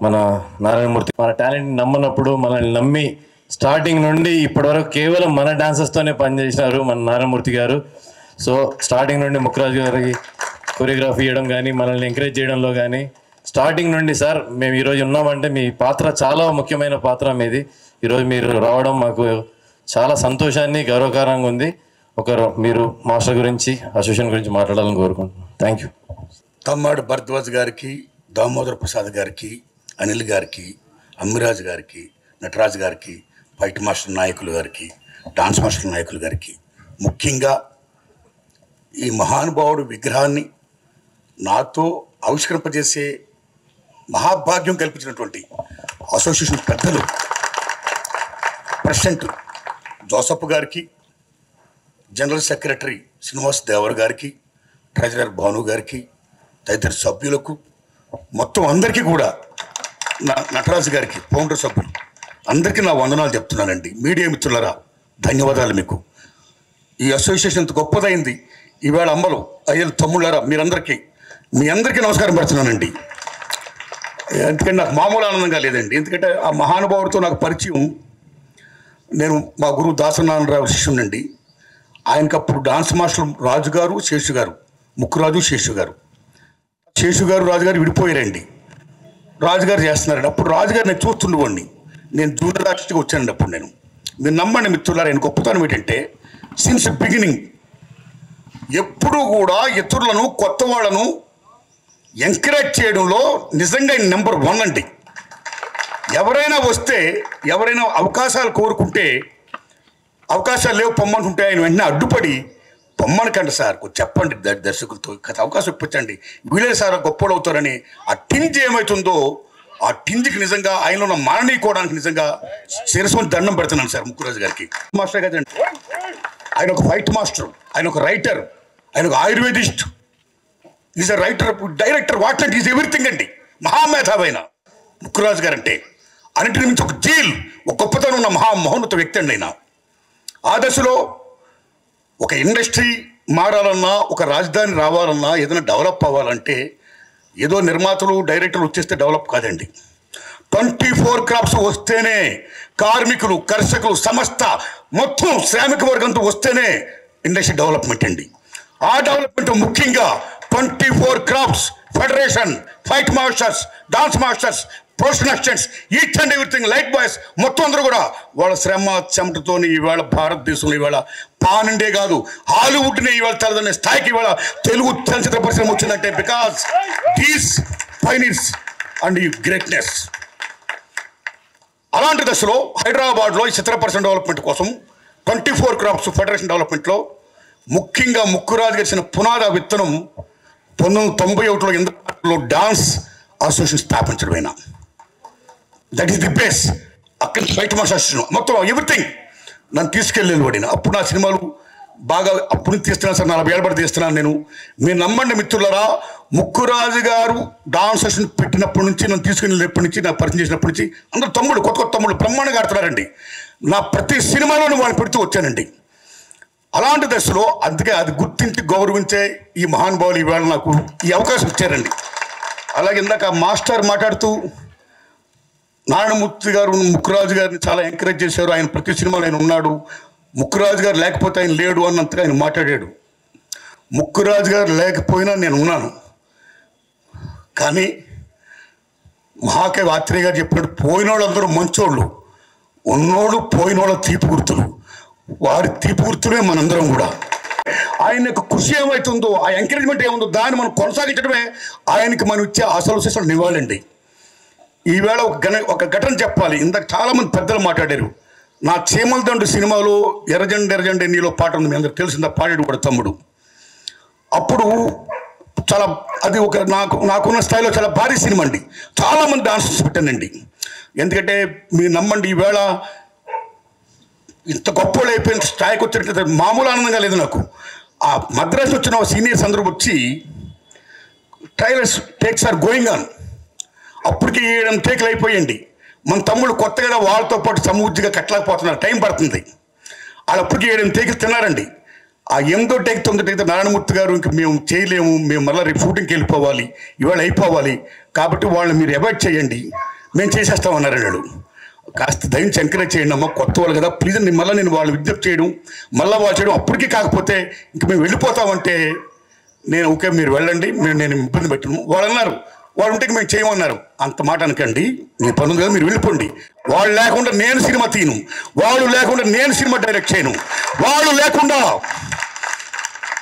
మన నారాయణమూర్తి మన టాలెంట్ నమ్మనప్పుడు మనల్ని నమ్మి స్టార్టింగ్ నుండి ఇప్పటివరకు కేవలం మన డాన్సర్స్తోనే పనిచేసినారు మన నారాయణమూర్తి గారు. సో స్టార్టింగ్ నుండి ముక్కురాజు గారికి కొరియోగ్రఫీ చేయడం కానీ మనల్ని ఎంకరేజ్ చేయడంలో కానీ స్టార్టింగ్ నుండి సార్ మేము ఈరోజు ఉన్నామంటే మీ పాత్ర చాలా ముఖ్యమైన పాత్ర మీది. ఈరోజు మీరు రావడం మాకు చాలా సంతోషాన్ని గౌరవకరంగా ఉంది. మీరు మాస్టర్ గురించి అసోసియేషన్ గురించి మాట్లాడాలని కోరుకుంటున్నాను. Thank you. తమ్మాడు భరద్వాజ్ గారికి, దామోదర్ ప్రసాద్ గారికి, అనిల్ గారికి, అమ్మిరాజు గారికి, నటరాజు గారికి, ఫైట్ మాస్టర్ నాయకులు గారికి, డాన్స్ మాస్టర్ నాయకులు గారికి, ముఖ్యంగా ఈ మహానుభావుడు విగ్రహాన్ని నాతో ఆవిష్కరింపజేసే మహాభాగ్యం కల్పించినటువంటి అసోసియేషన్ పెద్దలు ప్రెసిడెంట్ జోసఫ్ గారికి, జనరల్ సెక్రటరీ శ్రీనివాస్ దేవర్ గారికి, ట్రెజరర్ భాను గారికి, తదితర సభ్యులకు మొత్తం అందరికీ కూడా నటరాజు గారికి, ఫౌండర్ సభ్యులు అందరికీ నా వందనాలు చెప్తున్నానండి. మీడియా మిత్రులరా ధన్యవాదాలు మీకు. ఈ అసోసియేషన్ ఇంత గొప్పదైంది. ఈవేళ అమ్మలు అయ్యలు తమ్ముళ్ళారా మీ అందరికీ నమస్కారం పెడుతున్నానండి. ఎందుకంటే నాకు మామూలు ఆనందంగా లేదండి. ఎందుకంటే ఆ మహానుభావుడితో నాకు పరిచయం, నేను మా గురువు దాసనారాయణరావు శిష్యునండి. ఆయనకప్పుడు డాన్స్ మాస్టర్ రాజు గారు, శేషు గారు, ముక్కురాజు శేషు గారు, రాజుగారు విడిపోయారండి. రాజుగారు చేస్తున్నారండి. అప్పుడు రాజుగారు నేను చూస్తుండేవాడిని. నేను జూనియర్ ఆర్టిస్ట్గా వచ్చానండి. అప్పుడు మీరు నమ్మండి మిత్రులారా, ఆయన గొప్పతనం ఏంటంటే సిన్స్ బిగినింగ్ ఎప్పుడూ కూడా ఇతరులను, కొత్త వాళ్ళను ఎంకరేజ్ చేయడంలో నిజంగా ఆయన నెంబర్ 1 అండి. ఎవరైనా వస్తే, ఎవరైనా అవకాశాలు కోరుకుంటే, అవకాశాలు లేవు పొమ్మంటుంటే ఆయన వెంటనే అడ్డుపడి పొమ్మనకండి సార్, చెప్పండి దర్శకులతో అవకాశం ఇప్పించండి, వీళ్ళే సార్ గొప్పలు అవుతారని ఆ టింజ్ ఏమవుతుందో ఆ టింజ్కి నిజంగా ఆయనలో ఉన్న మాననీయకోవడానికి నిజంగా శిరస్సుని దండం పెడుతున్నాను సార్ ముక్కురాజు గారికి. మాస్టర్ కదండి, ఆయన ఒక ఫైట్ మాస్టర్, ఆయన ఒక రైటర్, ఆయన ఒక ayurvedist, is a writer, director, what not, is everything అండి. మహామేధావైన ముక్కురాజు గారు అంటే అన్నింటి నుంచి ఒక జీల్, ఒక గొప్పతనం ఉన్న మహోన్నత వ్యక్తి అండి ఆయన. ఆ దశలో ఒక ఇండస్ట్రీ మారాలన్నా, ఒక రాజధాని రావాలన్నా, ఏదైనా డెవలప్ అవ్వాలంటే ఏదో నిర్మాతలు, డైరెక్టర్లు వచ్చేస్తే డెవలప్ కాదండి. 24 క్రాప్స్ వస్తేనే, కార్మికులు, కర్షకులు, సమస్త మొత్తం శ్రామిక వర్గంతో వస్తేనే ఇండస్ట్రీ డెవలప్మెంట్ అండి. ఆ డెవలప్మెంట్ ముఖ్యంగా 24 crops federation, fight masters, dance masters, professional assistants, each and everything, light boys మొత్తం అందరూ కూడా వాళ్ళ శ్రమ చెమటతోని ఈవేళ భారతదేశంలో ఈవేళ పానండే కాదు, హాలీవుడ్ని ఈవేళ తలదనే స్థాయికి ఈవేళ తెలుగు చలచిత్ర పరిశ్రమ వచ్చిందంటే బికాస్ దీస్ పైనీర్స్ అండ్ ఈ గ్రేట్నెస్. అలాంటి దశలో హైదరాబాద్లో ఈ చిత్ర పరిశ్రమ డెవలప్మెంట్ కోసం 24 క్రాప్స్ ఫెడరేషన్ డెవలప్మెంట్లో ముఖ్యంగా ముక్కురాజు గారి పునాద విత్తనం 1991లో ఇంద్రలో డాన్స్ అసోసియేషన్ స్థాపించడమైనా, దట్ ఈస్ ది బేస్. అక్కడ ఫైట్ మాస్టర్ అసోసియేషన్ మొత్తం ఎవ్రీథింగ్ నన్ను తీసుకెళ్ళి పడిన. అప్పుడు నా సినిమాలు బాగా అప్పుడు తీస్తున్నాను సార్, 40 ఏళ్ళ పడి తీస్తున్నాను. మీరు నమ్మండి మిత్రులరా, ముక్కురాజు గారు డాన్స్ అసోసియేషన్ పెట్టినప్పటి నుంచి, నన్ను తీసుకెళ్ళినప్పటి నుంచి, నాకు పరిచయం చేసినప్పటి నుంచి అందరూ తమ్ముడు, కొత్త తమ్ముడు బ్రహ్మాండంగా ఆడుతున్నారండి. నా ప్రతి సినిమాలోనూ వాళ్ళు పెడుతూ వచ్చానండి. అలాంటి దశలో అందుకే అది గుర్తించి గౌరవించే ఈ మహానుభావులు ఈవేళ నాకు ఈ అవకాశం ఇచ్చారండి. అలాగే ఇందాక మాస్టర్ మాట్లాడుతూ నారాయణమూర్తి గారు ముక్కురాజు గారిని చాలా ఎంకరేజ్ చేశారు. ఆయన ప్రతి సినిమాలో ఆయన ఉన్నాడు, ముక్కురాజు గారు లేకపోతే ఆయన లేడు అన్నంతగా ఆయన మాట్లాడాడు. ముక్కురాజు గారు లేకపోయినా నేను ఉన్నాను. కానీ మహాకవి ఆత్రేయ గారు చెప్పినట్టు పోయినోళ్ళు అందరూ మంచోళ్ళు, ఉన్నోళ్ళు పోయినోళ్ళ తీపి గుర్తులు, వారి తీపి గుర్తులే మనందరం కూడా. ఆయన యొక్క కృషి ఏమవుతుందో, ఆ ఎంకరేజ్మెంట్ ఏముందో దాన్ని మనం కొనసాగించడమే ఆయనకి మనం ఇచ్చే అసలు నివాళండి. ఈవేళ ఒక ఘటన చెప్పాలి. ఇందాక చాలామంది పెద్దలు మాట్లాడారు. నా చీమల దండు సినిమాలో ఎర్రజెండ నీలో పాట ఉంది, మీ అందరికి తెలిసిందా, పాడాడు కూడా తమ్ముడు. అప్పుడు చాలా అది ఒక నాకున్న స్థాయిలో చాలా భారీ సినిమా అండి. చాలామంది డాన్సర్స్ పెట్టానండి. ఎందుకంటే మీరు నమ్మండి, ఈవేళ ఇంత గొప్పలు అయిపోయిన స్థాయికి వచ్చినట్లయితే మామూలు ఆనందంగా లేదు నాకు. ఆ మద్రాసు వచ్చిన సీనియర్స్ అందరూ వచ్చి trailers takes are going on, అప్పటికి 7 టేకులు అయిపోయండి. మన తమ్ముడు కొత్తగా వాళ్ళతో పాటు సమూర్తిగా కట్టలేకపోతున్నారు, టైం పడుతుంది. వాళ్ళు అప్పటికి 7 టేకులు తిన్నారండి. ఆ 8వ టేక్ 9వ టేక్ నారాయణమూర్తి గారు ఇంక మేము చేయలేము, మేము మళ్ళీ రేపు షూటింగ్కి వెళ్ళిపోవాలి, ఇవాళ అయిపోవాలి, కాబట్టి వాళ్ళని మీరు అవాయిడ్ చేయండి, మేము చేసేస్తామన్నారు వాళ్ళు. కాస్త దయించి ఎంకరేజ్ చేయండి అమ్మ, కొత్త వాళ్ళు కదా ప్లీజ్. మళ్ళీ నేను వాళ్ళు విజ్ఞప్తి చేయడం, మళ్ళీ వాళ్ళు చేయడం, అప్పటికీ కాకపోతే ఇంక మేము వెళ్ళిపోతామంటే నేను ఓకే మీరు వెళ్ళండి, నేను ఇబ్బంది పెట్టను. వాళ్ళు అన్నారు వాళ్ళు ఉంటే మేము చేయమన్నారు. అంత మాట అనకండి, మీ పని ఉంది కదా మీరు వెళ్ళిపోండి. వాళ్ళు లేకుండా నేను సినిమా తీయను, వాళ్ళు లేకుండా నేను సినిమా డైరెక్ట్ చేయను, వాళ్ళు లేకుండా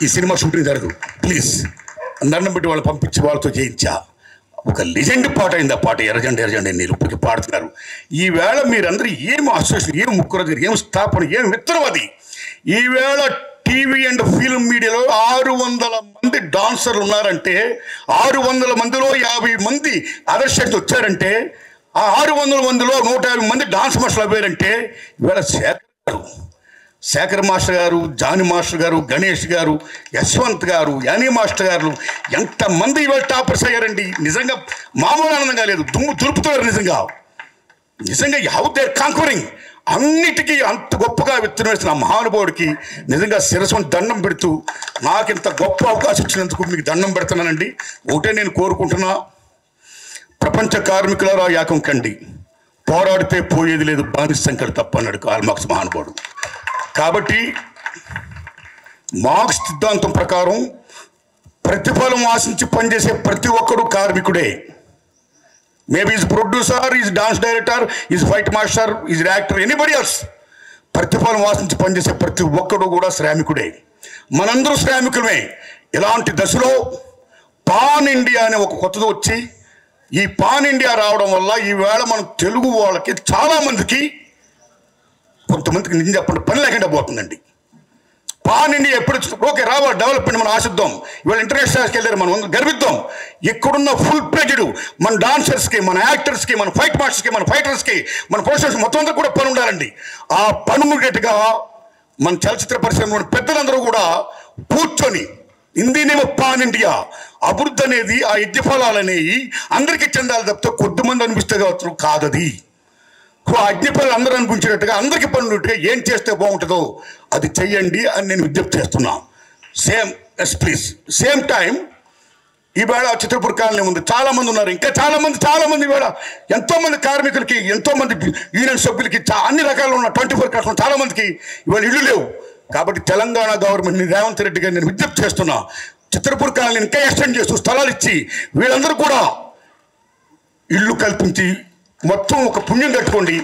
ఈ సినిమా షూటింగ్ జరగదు. ప్లీజ్ దండం పెట్టి వాళ్ళు పంపించి వాళ్ళతో చేయించా. ఒక లెజెండ్ పాట అయింది ఆ పాట, ఎర్రజెండ ఎర్రజెండ మీరు ఇప్పటికీ పాడుతున్నారు. ఈవేళ మీరందరూ ఏం అసోసియేషన్, ఏం ముక్కురది, ఏం స్థాపన, ఏం విత్తనం అది. ఈవేళ టీవీ అండ్ ఫిల్మ్ మీడియాలో 600 మంది డాన్సర్లు ఉన్నారంటే, 600 మందిలో 50 మంది అదర్ స్టేట్స్ వచ్చారంటే, ఆ 600 మందిలో 150 మంది డాన్స్ మాస్టర్లు అయ్యారంటే, ఈవేళ శేఖర్ మాస్టర్ గారు, జానీ మాస్టర్ గారు, గణేష్ గారు, యశ్వంత్ గారు, యానీ మాస్టర్ గారు, ఎంతమంది ఇవాళ టాపర్స్ అయ్యారండి. నిజంగా మామూలు ఆనందంగా లేదు, దుమ్ము దులుపుతున్నారు నిజంగా హౌ దే కాంకరింగ్. అన్నిటికీ అంత గొప్పగా విత్తనం వేసిన ఆ మహానుభావుడికి నిజంగా శిరస్సుని దండం పెడుతూ, నాకు ఇంత గొప్ప అవకాశం ఇచ్చినందుకు మీకు దండం పెడుతున్నానండి. ఒకటే నేను కోరుకుంటున్నా, ప్రపంచ కార్మికులారా యాకం కండి, పోరాడితే పోయేది లేదు, బానిస సంఖ్యలు తప్ప అన్నాడు కార్ల్ మార్క్స్ మహానుభావుడు. కాబట్టి మార్క్స్ సిద్ధాంతం ప్రకారం ప్రతిఫలం ఆశించి పనిచేసే ప్రతి ఒక్కడు కార్మికుడే. Maybe is producer, is dance director, is fight master, is actor, anybody else. ప్రతిఫలం ఆశించి పనిచేసే ప్రతి ఒక్కడు కూడా శ్రామికుడే. మనందరూ శ్రామికులమే. ఇలాంటి దశలో పాన్ ఇండియా అనే ఒక కొత్తది వచ్చి, ఈ పాన్ ఇండియా రావడం వల్ల ఈవేళ మనం తెలుగు వాళ్ళకి చాలామందికి, కొంతమందికి నిజం చెప్పండి పని లేకుండా పోతుందండి. పాన్ ఇండియా ఎప్పుడు ఓకే రావాలి, డెవలప్మెంట్ మనం ఆశిద్దాం. ఇవాళ ఇంటర్నేషనల్కి వెళ్ళారు, మనం గర్విద్దాం. ఇక్కడున్న ఫుల్ ప్లేజెడ్ మన డాన్సర్స్కి, మన యాక్టర్స్కి, మన ఫైట్ మాస్టర్స్కి, మన ఫైటర్స్కి, మన ప్రొఫెషనల్స్ మొత్తం అందరూ కూడా పని ఉండాలండి. ఆ పని ఉండేట్టుగా మన చలచిత్ర పరిశ్రమలోని పెద్దలందరూ కూడా కూర్చొని, హిందీనేమో పాన్ ఇండియా, అభివృద్ధి అనేది, ఆ యజ్ఞ ఫలాలు అనేవి అందరికీ చెందాలి తప్పితే కొద్దిమంది అనిపిస్తే కాదది. ఆ అగ్నిపల్లి అందరూ అనిపించినట్టుగా, అందరికీ పనులుంటుగా ఏం చేస్తే బాగుంటుందో అది చెయ్యండి అని నేను విజ్ఞప్తి చేస్తున్నా. సేమ్ టైం ఈవేళ చిత్రపూర్ కాలనీ ఉంది, చాలామంది ఉన్నారు, ఇంకా చాలామంది ఈవేళ ఎంతోమంది కార్మికులకి, ఎంతోమంది యూనియన్ సభ్యులకి, అన్ని రకాలు ఉన్న 24 క్లాస్ చాలామందికి ఇవాళ ఇళ్ళు లేవు. కాబట్టి తెలంగాణ గవర్నమెంట్ని, రేవంత్ రెడ్డి గారిని నేను విజ్ఞప్తి చేస్తున్నా, చిత్రపూర్ కాలనీని ఇంకా ఎక్స్టెండ్ చేస్తూ స్థలాలు ఇచ్చి వీళ్ళందరూ కూడా ఇళ్ళు కల్పించి మొత్తం ఒక పుణ్యం కట్టుకోండి.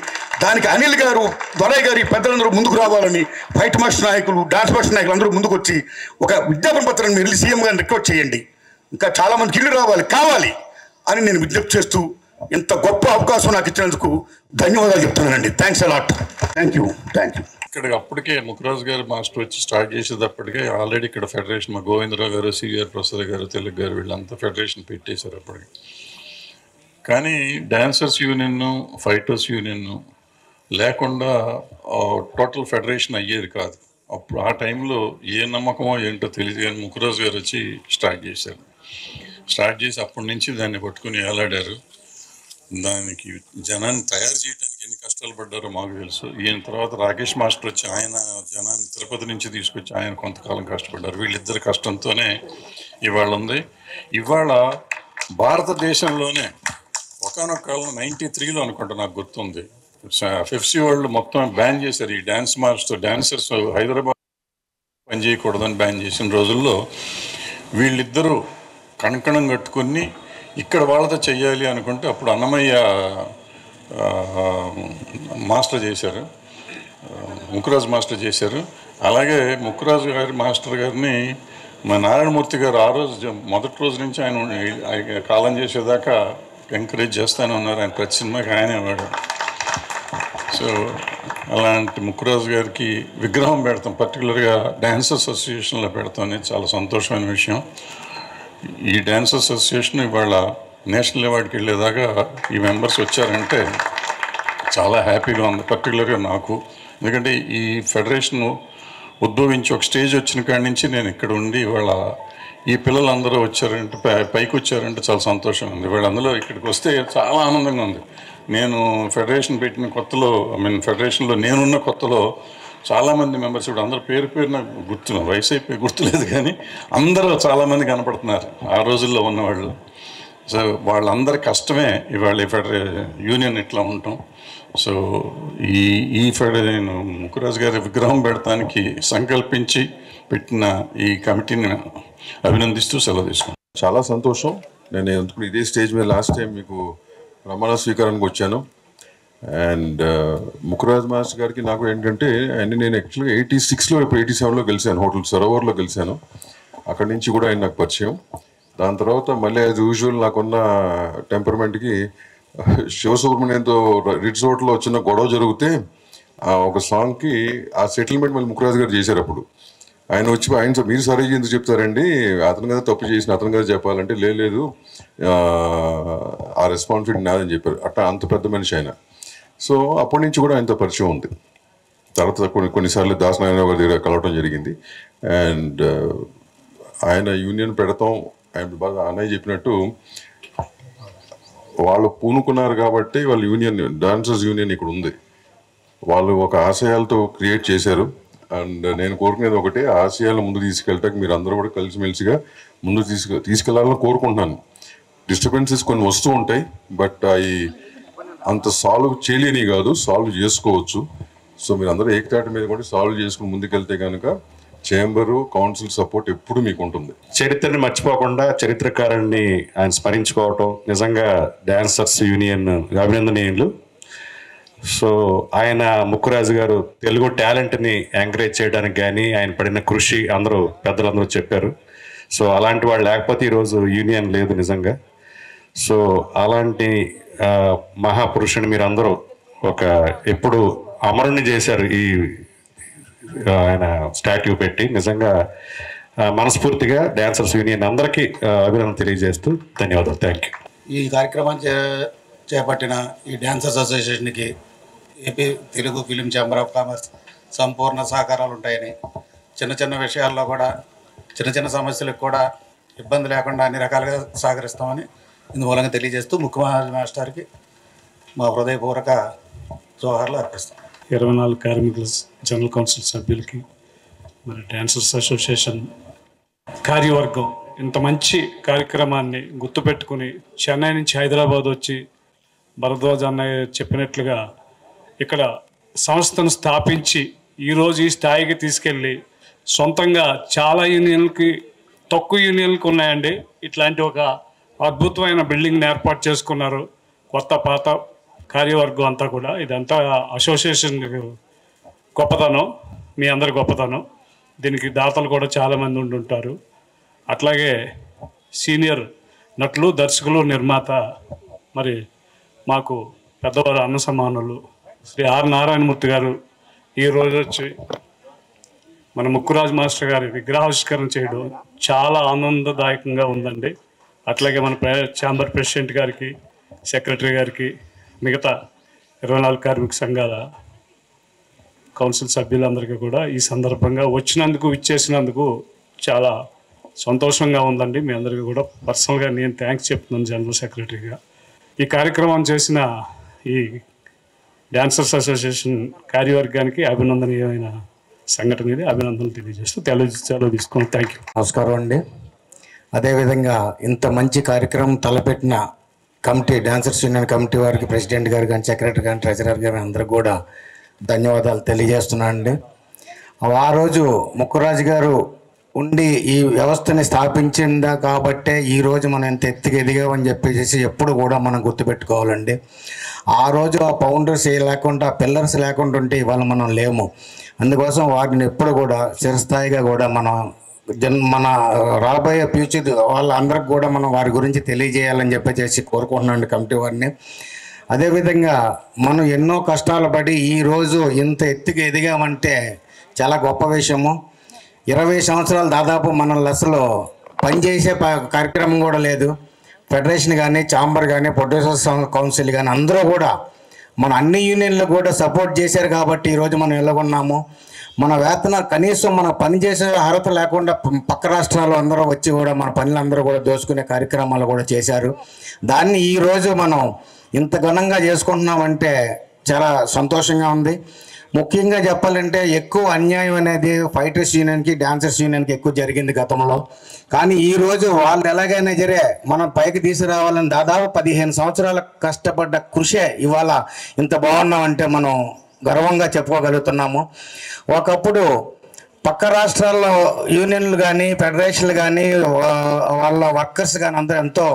దానికి అనిల్ గారు, దొరయ్య గారి పెద్దలందరూ ముందుకు రావాలని, ఫైట్ మాస్టర్ నాయకులు, డాన్స్ మాస్టర్ నాయకులు అందరూ ముందుకు వచ్చి ఒక విజ్ఞాపన పత్రాన్ని మీరు సీఎం గారిని రిక్వెస్ట్ చేయండి. ఇంకా చాలామందికి ఇల్లు కావాలి అని నేను విజ్ఞప్తి చేస్తూ, ఇంత గొప్ప అవకాశం నాకు ఇచ్చినందుకు ధన్యవాదాలు చెప్తున్నానండి. Thanks a lot. Thank you. ఇక్కడ అప్పటికే ముఖరాజు గారు మాస్టర్ వచ్చి స్టార్ట్ చేసేటప్పటికే ఆల్రెడీ ఇక్కడ ఫెడరేషన్, మా గోవిందరావు గారు, సివిఆర్ ప్రసాద్ గారు, తెలుగు గారు, వీళ్ళంతా ఫెడరేషన్ పెట్టేశారు అప్పటికి. కానీ డాన్సర్స్ యూనియన్, ఫైటర్స్ యూనియన్ లేకుండా టోటల్ ఫెడరేషన్ అయ్యేది కాదు. అప్పుడు ఆ టైంలో ఏ నమ్మకమో ఏంటో తెలియదు, కానీ ముఖరాజు గారు వచ్చి స్టార్ట్ చేసి అప్పటి నుంచి దాన్ని పట్టుకుని ఏలాడారు. దానికి జనాన్ని తయారు చేయడానికి ఎన్ని కష్టాలు పడ్డారో మాకు తెలుసు. ఈయన తర్వాత రాకేష్ మాస్టర్ వచ్చి ఆయన జనాన్ని తిరుపతి నుంచి తీసుకొచ్చి ఆయన కొంతకాలం కష్టపడ్డారు. వీళ్ళిద్దరి కష్టంతోనే ఇవాళ ఉంది. ఇవాళ భారతదేశంలోనే ఒకనొక కాలం 93లో అనుకుంటా, నాకు గుర్తుంది, ఫెఫ్సీ వరల్డ్ మొత్తం బ్యాన్ చేశారు. ఈ డాన్సర్స్ హైదరాబాద్ పని చేయకూడదని బ్యాన్ చేసిన రోజుల్లో వీళ్ళిద్దరూ కణకణం కట్టుకుని ఇక్కడ వాళ్ళతో చెయ్యాలి అనుకుంటే అప్పుడు అన్నమయ్య మాస్టర్ చేశారు, ముక్కురాజు మాస్టర్ చేశారు. అలాగే ముక్కురాజు గారి మాస్టర్ గారిని మా నారాయణమూర్తి గారు ఆ రోజు మొదటి రోజు నుంచి ఆయన కాలం చేసేదాకా ఎంకరేజ్ చేస్తూనే ఉన్నారు. ఆయన ప్రతి సినిమాకి ఆయనే వాడు. సో అలాంటి ముక్కురాజు గారికి విగ్రహం పెడతాం, పర్టికులర్గా డ్యాన్స్ అసోసియేషన్లో పెడతాం అనేది చాలా సంతోషమైన విషయం. ఈ డ్యాన్స్ అసోసియేషన్ ఇవాళ నేషనల్ అవార్డుకి వెళ్ళేదాకా ఈ మెంబర్స్ వచ్చారంటే చాలా హ్యాపీగా ఉంది, పర్టికులర్గా నాకు. ఎందుకంటే ఈ ఫెడరేషన్ ఉద్భవించి ఒక స్టేజ్ వచ్చిన కాడి నుంచి నేను ఇక్కడ ఉండి ఇవాళ ఈ పిల్లలందరూ వచ్చారంటే, పైకి వచ్చారంటే చాలా సంతోషంగా ఉంది. ఇవాళ అందులో ఇక్కడికి వస్తే చాలా ఆనందంగా ఉంది. నేను ఫెడరేషన్ పెట్టిన కొత్తలో, ఫెడరేషన్లో నేనున్న కొత్తలో చాలామంది మెంబర్స్, ఇప్పుడు అందరూ పేరు నాకు వయసు అయిపోయి గుర్తులేదు, కానీ అందరూ చాలామంది కనపడుతున్నారు ఆ రోజుల్లో ఉన్నవాళ్ళు. సో వాళ్ళందరి కష్టమే ఇవాళ యూనియన్ ఇట్లా ఉంటాం. సో ఈ నేను ముక్కురాజు గారి విగ్రహం పెడతానికి సంకల్పించి పెట్టిన ఈ కమిటీని అభినందిస్తూ సెలవు తీసుకున్నాను. చాలా సంతోషం. నేను ఇదే స్టేజ్ మీద లాస్ట్ టైం మీకు ప్రమాణ స్వీకారానికి వచ్చాను. అండ్ ముక్కురాజ్ మాస్టర్ గారికి నాకు ఏంటంటే నేను యాక్చువల్గా 86లో ఇప్పుడు 87లో గెలిచాను, హోటల్ సరోవర్లో గెలిచాను. అక్కడి నుంచి కూడా ఆయన నాకు పరిచయం. దాని తర్వాత మళ్ళీ యాజ్ యూజువల్ నాకున్న టెంపర్మెంట్కి శివసుబ్రహ్మణ్యంతో రిట్స్ హోటల్లో వచ్చిన గొడవ జరిగితే ఒక సాంగ్కి ఆ సెటిల్మెంట్ మళ్ళీ ముక్కురాజ్ గారు చేశారు. అప్పుడు ఆయన వచ్చి ఆయన మీరు సరే ఎందుకు చెప్తారండి, అతను కదా తప్పు చేసిన అతను కదా చెప్పాలంటే లేదు ఆ రెస్పాన్సిబిలిటీ నాదని చెప్పారు. అట్లా అంత పెద్ద మనిషి ఆయన. సో అప్పటి నుంచి కూడా ఆయనతో పరిచయం ఉంది. తర్వాత కొన్నిసార్లు దాసనారాయణ గారి దగ్గర కలవటం జరిగింది. అండ్ ఆయన యూనియన్ పెడతాం, ఆయన బాగా అన్నయ్య చెప్పినట్టు వాళ్ళు పూనుకున్నారు కాబట్టి వాళ్ళ యూనియన్ డాన్సర్స్ యూనియన్ ఇక్కడ ఉంది. వాళ్ళు ఒక ఆశయాలతో క్రియేట్ చేశారు. అండ్ నేను కోరుకునేది ఒకటే, ఆశయాలు ముందు తీసుకెళ్ళటానికి మీరు అందరూ కూడా కలిసిమెలిసిగా ముందు తీసుకెళ్లాలని కోరుకుంటున్నాను. డిస్టర్బెన్సెస్ కొన్ని వస్తూ ఉంటాయి, బట్ అవి అంత సాల్వ్ చేయలేని కాదు, సాల్వ్ చేసుకోవచ్చు. సో మీరు అందరూ ఏకతాటి మీద కూడా సాల్వ్ చేసుకుని ముందుకెళ్తే కనుక చేంబరు కౌన్సిల్ సపోర్ట్ ఎప్పుడు మీకు ఉంటుంది. చరిత్రని మర్చిపోకుండా చరిత్రకారుణ్ణి ఆయన స్మరించుకోవటం నిజంగా డాన్సర్స్ యూనియన్ అభినందనీయులు. సో ఆయన ముక్కురాజు గారు తెలుగు టాలెంట్ని ఎంకరేజ్ చేయడానికి కానీ ఆయన పడిన కృషి పెద్దలందరూ చెప్పారు. సో అలాంటి వాళ్ళు లేకపోతే ఈరోజు యూనియన్ లేదు నిజంగా. సో అలాంటి మహాపురుషుని మీరు అందరూ ఎప్పుడు అమరుణ్ణి చేశారు ఈ ఆయన స్టాట్యూ పెట్టి. నిజంగా మనస్ఫూర్తిగా డాన్సర్స్ యూనియన్ అందరికీ అభినందన తెలియజేస్తూ ధన్యవాదాలు. Thank you. ఈ కార్యక్రమాన్ని చేపట్టిన ఈ డాన్సర్స్ అసోసియేషన్కి AP Telugu film chamber of commerce సంపూర్ణ సహకారాలు ఉంటాయని, చిన్న చిన్న విషయాల్లో కూడా చిన్న సమస్యలకు కూడా ఇబ్బంది లేకుండా అన్ని రకాలుగా సహకరిస్తామని ఇందుమూలంగా తెలియజేస్తూ ముఖ్యమంత్రి మాస్టర్కి మా హృదయపూర్వక జోహార్లు అర్పిస్తాం. 24 కార్మికుల జనరల్ కౌన్సిల్ సభ్యులకి, మరి డాన్సర్స్ అసోసియేషన్ కార్యవర్గం ఇంత మంచి కార్యక్రమాన్ని గుర్తుపెట్టుకుని చెన్నై నుంచి హైదరాబాద్ వచ్చి భరద్వాజ్ అన్నయ్య చెప్పినట్లుగా ఇక్కడ సంస్థను స్థాపించి ఈరోజు ఈ స్థాయికి తీసుకెళ్ళి సొంతంగా చాలా యూనియన్లకి తక్కువ యూనియన్లకు ఉన్నాయండి. ఇట్లాంటి ఒక అద్భుతమైన బిల్డింగ్ని ఏర్పాటు చేసుకున్నారు. కొత్త పాత కార్యవర్గం అంతా కూడా ఇదంతా అసోసియేషన్ గొప్పతనం, మీ అందరి గొప్పతనం. దీనికి దాతలు కూడా చాలామంది ఉండుంటారు. అట్లాగే సీనియర్ నటులు, దర్శకులు, నిర్మాత, మరి మాకు పెద్దవారు అన్న సమానులు శ్రీ ఆర్ నారాయణమూర్తి గారు ఈరోజు వచ్చి మన ముక్కురాజ్ మాస్టర్ గారి విగ్రహావిష్కరణ చేయడం చాలా ఆనందదాయకంగా ఉందండి. అట్లాగే మన ఛాంబర్ ప్రెసిడెంట్ గారికి, సెక్రటరీ గారికి, మిగతా 24 కార్మిక సంఘాల కౌన్సిల్ సభ్యులందరికీ కూడా ఈ సందర్భంగా ఇచ్చేసినందుకు చాలా సంతోషంగా ఉందండి. మీ అందరికీ కూడా పర్సనల్గా నేను థ్యాంక్స్ చెప్తున్నాను జనరల్ సెక్రటరీగా. ఈ కార్యక్రమం చేసిన ఈ డాన్సర్స్ అసోసియేషన్ కార్యవర్గానికి అభినందనీయమైన సంఘటన ఇది. అభినందనలు తెలియజేస్తూ సెలవు తీసుకున్నాను. Thank you. నమస్కారం అండి. అదేవిధంగా ఇంత మంచి కార్యక్రమం తలపెట్టిన కమిటీ, డాన్సర్స్ యూనియన్ కమిటీ వారికి, ప్రెసిడెంట్ గారు కానీ, సెక్రటరీ కానీ, ట్రెజరర్ గారు అందరికీ కూడా ధన్యవాదాలు తెలియజేస్తున్నాను అండి. ఆ రోజు ముక్కురాజు గారు ఉండి ఈ వ్యవస్థని స్థాపించిందా కాబట్టే ఈరోజు మనం ఎంత ఎత్తుకు ఎదిగామని చెప్పేసి ఎప్పుడు కూడా మనం గుర్తుపెట్టుకోవాలండి. ఆ రోజు ఆ ఫౌండర్స్ లేకుండా, పిల్లర్స్ లేకుండా ఉంటే ఇవాళ మనం లేము. అందుకోసం వాటిని ఎప్పుడు కూడా చిరస్థాయిగా కూడా మన రాబోయే ఫ్యూచర్ వాళ్ళందరికి కూడా మనం వారి గురించి తెలియజేయాలని చెప్పేసి కోరుకుంటున్నాను కమిటీ వారిని. అదేవిధంగా మనం ఎన్నో కష్టాలు పడి ఈరోజు ఇంత ఎత్తుకు ఎదిగామంటే చాలా గొప్ప విషయము. 20 సంవత్సరాలు దాదాపు మన లెస్లో పనిచేసే కార్యక్రమం కూడా లేదు. ఫెడరేషన్ కానీ, ఛాంబర్ కానీ, ప్రొడ్యూసర్స్ కౌన్సిల్ కానీ అందరూ కూడా మన అన్ని యూనియన్లు కూడా సపోర్ట్ చేశారు కాబట్టి ఈరోజు మనం ఎలాగొన్నాము. మన వేతన కనీసం మన పనిచేసే అర్హత లేకుండా పక్క రాష్ట్రాలు అందరూ వచ్చి కూడా మన పనులందరూ కూడా దోచుకునే కార్యక్రమాలు కూడా చేశారు. దాన్ని ఈరోజు మనం ఇంత ఘనంగా చేసుకుంటున్నామంటే చాలా సంతోషంగా ఉంది. ముఖ్యంగా చెప్పాలంటే ఎక్కువ అన్యాయం అనేది ఫైటర్స్ యూనియన్కి డాన్సర్స్ యూనియన్కి ఎక్కువ జరిగింది గతంలో. కానీ ఈరోజు వాళ్ళు ఎలాగైనా సరే మనం పైకి తీసుకురావాలని దాదాపు 15 సంవత్సరాల కష్టపడ్డ కృషే ఇవాళ ఇంత బాగున్నామంటే మనం గర్వంగా చెప్పుకోగలుగుతున్నాము. ఒకప్పుడు పక్క రాష్ట్రాల్లో యూనియన్లు కానీ ఫెడరేషన్లు కానీ వాళ్ళ వర్కర్స్ కానీ అందరూ ఎంతో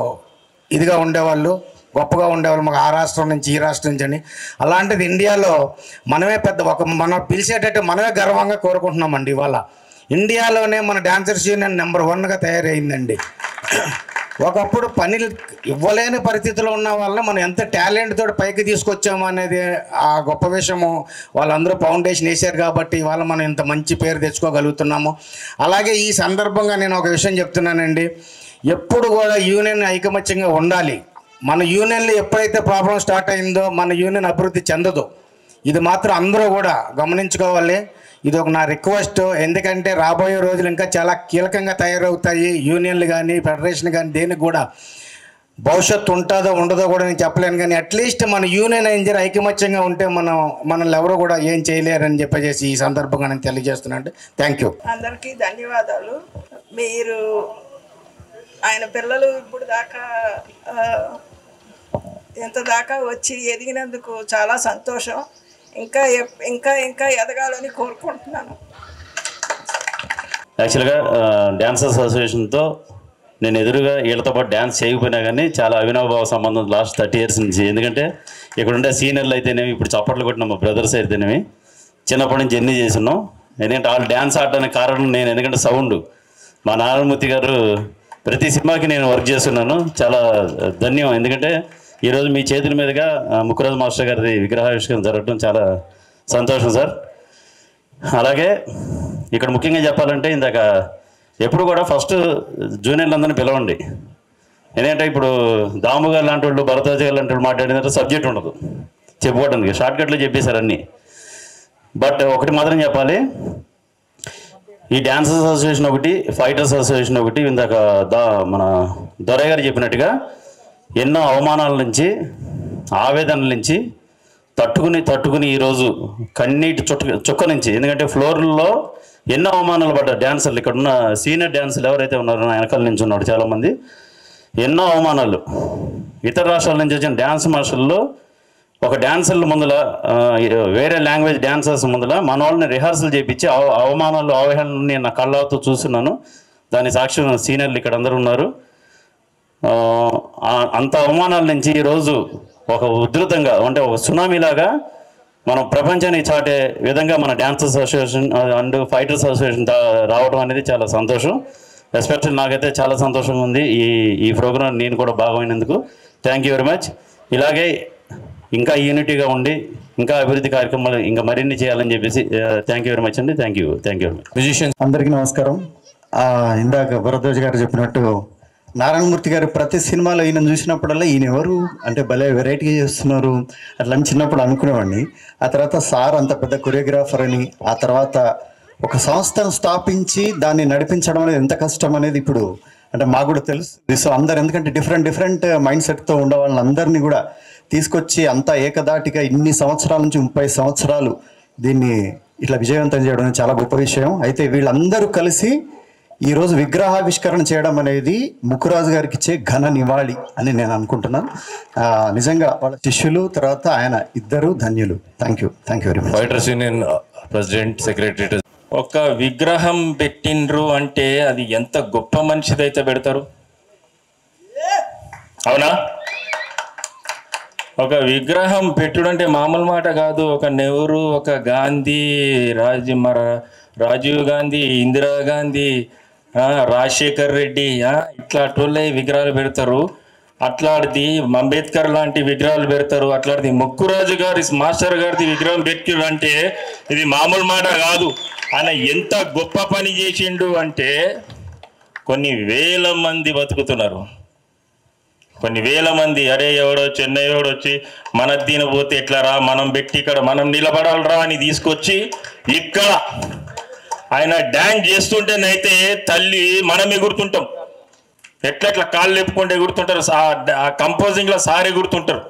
ఇదిగా ఉండేవాళ్ళు, గొప్పగా ఉండేవాళ్ళు, మాకు ఆ రాష్ట్రం నుంచి ఈ రాష్ట్రం నుంచి అని. అలాంటిది ఇండియాలో మనమే మనం పిలిచేటట్టు మనమే గర్వంగా కోరుకుంటున్నామండి. ఇవాళ ఇండియాలోనే మన డాన్సర్స్ యూనియన్ నెంబర్ 1గా తయారైందండి. ఒకప్పుడు పనులు ఇవ్వలేని పరిస్థితిలో ఉన్న వాళ్ళని మనం ఎంత టాలెంట్ తోటి పైకి తీసుకొచ్చాము అనేది ఆ గొప్ప విషయము. వాళ్ళందరూ ఫౌండేషన్ వేశారు కాబట్టి ఇవాళ మనం ఇంత మంచి పేరు తెచ్చుకోగలుగుతున్నాము. అలాగే ఈ సందర్భంగా నేను ఒక విషయం చెప్తున్నానండి, ఎప్పుడు కూడా యూనియన్ ఐకమత్యంగా ఉండాలి. మన యూనియన్లో ఎప్పుడైతే ప్రాబ్లం స్టార్ట్ అయిందో మన యూనియన్ అభివృద్ధి చెందదు. ఇది మాత్రం అందరూ కూడా గమనించుకోవాలి. ఇది ఒక నా రిక్వెస్ట్. ఎందుకంటే రాబోయే రోజులు ఇంకా చాలా కీలకంగా తయారవుతాయి. యూనియన్లు కానీ ఫెడరేషన్ కానీ దేనికి కూడా భవిష్యత్తు ఉంటుందో ఉండదో కూడా నేను చెప్పలేను. కానీ అట్లీస్ట్ మన యూనియన్ ఇంజర్ ఐకమత్యంగా ఉంటే మనల్ని ఎవరు కూడా ఏం చేయలేరని చెప్పేసి ఈ సందర్భంగా నేను తెలియజేస్తున్నాను. Thank you. అందరికీ ధన్యవాదాలు. మీరు ఆయన పిల్లలు ఇప్పుడు దాకా ఎంత దాకా వచ్చి ఎదిగినందుకు చాలా సంతోషం. ఇంకా ఇంకా ఇంకా ఎదగాలని కోరుకుంటున్నాను. యాక్చువల్గా డ్యాన్సర్స్ అసోసియేషన్తో నేను ఎదురుగా వీళ్ళతో పాటు డ్యాన్స్ చేయకపోయినా కానీ చాలా అవినాభావ సంబంధం లాస్ట్ 30 years నుంచి. ఎందుకంటే ఇక్కడ ఉండే సీనియర్లు అయితేనేమి, ఇప్పుడు చప్పట్లు కొట్టిన మా బ్రదర్స్ అయితేనేమి, చిన్నప్పటి నుంచి ఎన్ని చేస్తున్నాం. ఎందుకంటే వాళ్ళు డ్యాన్స్ ఆడడానికి కారణం నేను. ఎందుకంటే సౌండ్ మా నారాయణమూర్తి గారు ప్రతి సినిమాకి నేను వర్క్ చేస్తున్నాను. చాలా ధన్యం. ఎందుకంటే ఈరోజు మీ చేతుల మీదుగా ముక్కురాజు మాస్టర్ గారి విగ్రహావిష్కరణ జరగడం చాలా సంతోషం సార్. అలాగే ఇక్కడ ముఖ్యంగా చెప్పాలంటే ఇందాక ఎప్పుడు కూడా ఫస్ట్ జూనియర్లందరినీ పిలవండి. ఎందుకంటే ఇప్పుడు దాము గారు లాంటి వాళ్ళు, భరద్వాజ గారు లాంటి వాళ్ళు మాట్లాడిన సబ్జెక్ట్ ఉండదు చెప్పుకోవడానికి, షార్ట్కట్లో చెప్పేశారు అన్నీ. బట్ ఒకటి మాత్రం చెప్పాలి, ఈ డ్యాన్సర్స్ అసోసియేషన్ ఒకటి, ఫైటర్స్ అసోసియేషన్ ఒకటి, ఇందాక మన దొరయ్య గారు చెప్పినట్టుగా ఎన్నో అవమానాల నుంచి, ఆవేదనల నుంచి తట్టుకుని ఈరోజు కన్నీటి చుక్క నుంచి, ఎందుకంటే ఫ్లోర్లో ఎన్నో అవమానాలు పడ్డారు డ్యాన్సర్లు. ఇక్కడ ఉన్న సీనియర్ డ్యాన్సర్లు ఎవరైతే ఉన్నారో నా వెనకాల నుంచి ఉన్నారు చాలామంది, ఎన్నో అవమానాలు. ఇతర రాష్ట్రాల నుంచి వచ్చిన డ్యాన్స్ మాస్టర్లు ఒక డ్యాన్సర్ల ముందల, వేరే లాంగ్వేజ్ డ్యాన్సర్స్ ముందల మన వాళ్ళని రిహార్సల్ చేయించి అవమానాలు అవహేళనని నేను నా కళ్ళతో చూస్తున్నాను. దాని సాక్ష్యం సీనియర్లు ఇక్కడ అందరూ ఉన్నారు. అంత అవమానాల నుంచి ఈరోజు ఒక ఉధృతంగా, అంటే ఒక సునామీలాగా మనం ప్రపంచానికి చాటే విధంగా మన dancers association and fighters association రావడం అనేది చాలా సంతోషం. ఎస్పెషల్లీ నాకైతే చాలా సంతోషంగా ఉంది ఈ ప్రోగ్రాం నేను కూడా భాగమైనందుకు. Thank you very much. ఇలాగే ఇంకా యూనిటీగా ఉండి ఇంకా అభివృద్ధి కార్యక్రమాలు ఇంకా మరిన్ని చేయాలని చెప్పేసి థ్యాంక్ యూ వెరీ మచ్ అండి. Thank you very much. Musicians అందరికీ నమస్కారం. ఇందాక భరద్వాజ్ గారు చెప్పినట్టు నారాయణమూర్తి గారు ప్రతి సినిమాలో ఈయన చూసినప్పుడల్లా ఈయన ఎవరు అంటే భలే వెరైటీగా చేస్తున్నారు అట్లా చిన్నప్పుడు అనుకునేవాడిని. ఆ తర్వాత సార్ అంత పెద్ద కొరియోగ్రాఫర్ అని, ఆ తర్వాత ఒక సంస్థను స్థాపించి దాన్ని నడిపించడం అనేది ఎంత కష్టం అనేది ఇప్పుడు అంటే మాకు కూడా తెలుసు. సో అందరు ఎందుకంటే డిఫరెంట్ మైండ్ సెట్తో ఉండే వాళ్ళందరినీ కూడా తీసుకొచ్చి అంతా ఏకదాటిగా ఇన్ని సంవత్సరాల నుంచి 30 సంవత్సరాలు దీన్ని ఇట్లా విజయవంతం చేయడం చాలా గొప్ప విషయం. అయితే వీళ్ళందరూ కలిసి ఈరోజు విగ్రహావిష్కరణ చేయడం అనేది ముక్కురాజు గారికి ఇచ్చే ఘన నివాళి అని నేను అనుకుంటున్నాను. నిజంగా వాళ్ళ శిష్యులు తర్వాత ఆయన ఇద్దరు ధన్యులు. Thank you very much. Fighters union president, secretary. ఒక విగ్రహం పెట్టిండ్రు అంటే అది ఎంత గొప్ప మనిషిదైతే పెడతారు, అవునా? ఒక విగ్రహం పెట్టుడంటే మామూలు మాట కాదు. ఒక నెహ్రూ, ఒక గాంధీ, రాజీవ్ గాంధీ, ఇందిరాగాంధీ, రాజశేఖర్ రెడ్డి, ఇట్లాంటి విగ్రహాలు పెడతారు. అట్లాంటిది అంబేద్కర్ లాంటి విగ్రహాలు పెడతారు. అట్లాంటిది ముక్కురాజు గారి మాస్టర్ గారిది విగ్రహం పెట్టిండంటే ఇది మామూలు మాట కాదు. ఆయన ఎంత గొప్ప పని చేసిండు అంటే కొన్ని వేల మంది బతుకుతున్నారు, కొన్ని వేల మంది. అరే ఎవడో చెన్నై వచ్చి మన దీని పోతే ఎట్లా రా, మనం పెట్టి ఇక్కడ మనం నిలబడాలరా అని తీసుకొచ్చి ఇక్కడ ఆయన డ్యాన్స్ చేస్తుంటేనైతే తల్లి మనం ఎగురుతుంటాం. ఎట్లా కాళ్ళు లేపుకుంటే ఎగురుతుంటారు. ఆ కంపోజింగ్లో సార్ ఎగురుతుంటారు.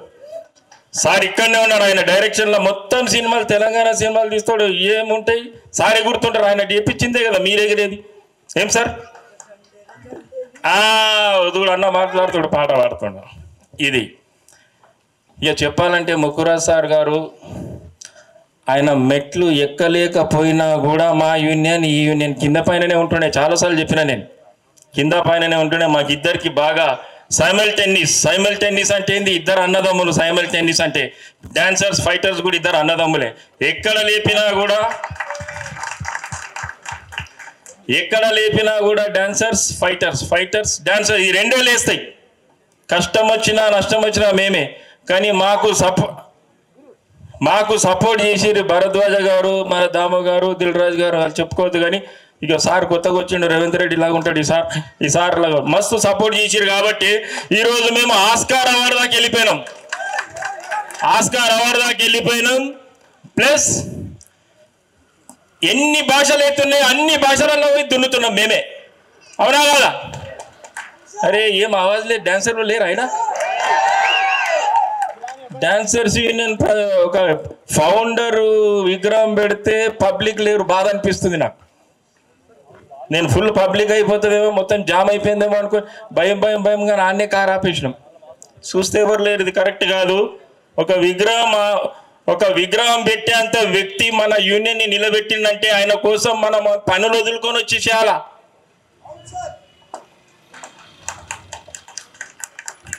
సార్ ఇక్కడనే ఉన్నాడు, ఆయన డైరెక్షన్లో మొత్తం సినిమాలు తెలంగాణ సినిమాలు తీస్తాడు. ఏముంటాయి సారే గుర్తుంటారు, ఆయన చేపించిందే కదా మీరు ఎగిరేది. ఏం సార్ వదుడు అన్న మాట్లాడుతాడు, పాట పాడుతాడు. ఇది ఇక చెప్పాలంటే ముక్కురాజ్ సార్ గారు ఆయన మెట్లు ఎక్కలేకపోయినా కూడా మా యూనియన్ ఈ యూనియన్ కింద పైననే ఉంటుండే. చాలాసార్లు చెప్పిన నేను కింద పైననే ఉంటుండే. మాకు ఇద్దరికి బాగా సైమల్టేనియస్ అంటే ఏంది, ఇద్దరు అన్నదమ్ములు. సైమల్టేనియస్ అంటే డాన్సర్స్ ఫైటర్స్ కూడా ఇద్దరు అన్నదమ్ములే. ఎక్కడ లేపినా కూడా డాన్సర్స్ ఫైటర్స్ డాన్సర్ ఈ రెండే లేస్తాయి. కష్టం వచ్చినా నష్టం వచ్చినా మేమే. కానీ మాకు సపోర్ట్ చేసిరు భరద్వాజ గారు, మన దాము గారు, దిల్ రాజు గారు. వాళ్ళు చెప్పుకోవద్దు కానీ ఇక సార్ కొత్తగా వచ్చిండు, రేవంత్ రెడ్డి లాగా ఉంటాడు. ఈ సార్ లాగా మస్తు సపోర్ట్ చేసిరు కాబట్టి ఈరోజు మేము ఆస్కార్ అవార్డు దాకా వెళ్ళిపోయినాం. ప్లస్ ఎన్ని భాషలు అవుతున్నాయి అన్ని భాషలలో దున్నుతున్నాం మేమే. అవునా కదా? అరే ఏం ఆవాజ్ లేదు, డాన్సర్లు లేరు ఆయన. డాన్సర్స్ యూనియన్ ఒక ఫౌండర్ విగ్రహం పెడితే పబ్లిక్ లేరు, బాధ అనిపిస్తుంది నాకు. నేను ఫుల్ పబ్లిక్ అయిపోతుందేమో, మొత్తం జామ్ అయిపోయిందేమో అనుకో భయంగా నాన్నే కారు ఆపేసినాం. చూస్తే ఎవరు లేరు, ఇది కరెక్ట్ కాదు. ఒక విగ్రహం పెట్టేంత వ్యక్తి మన యూనియన్ని నిలబెట్టిందంటే ఆయన కోసం మనం పనులు వదులుకొని వచ్చేసేయాలా.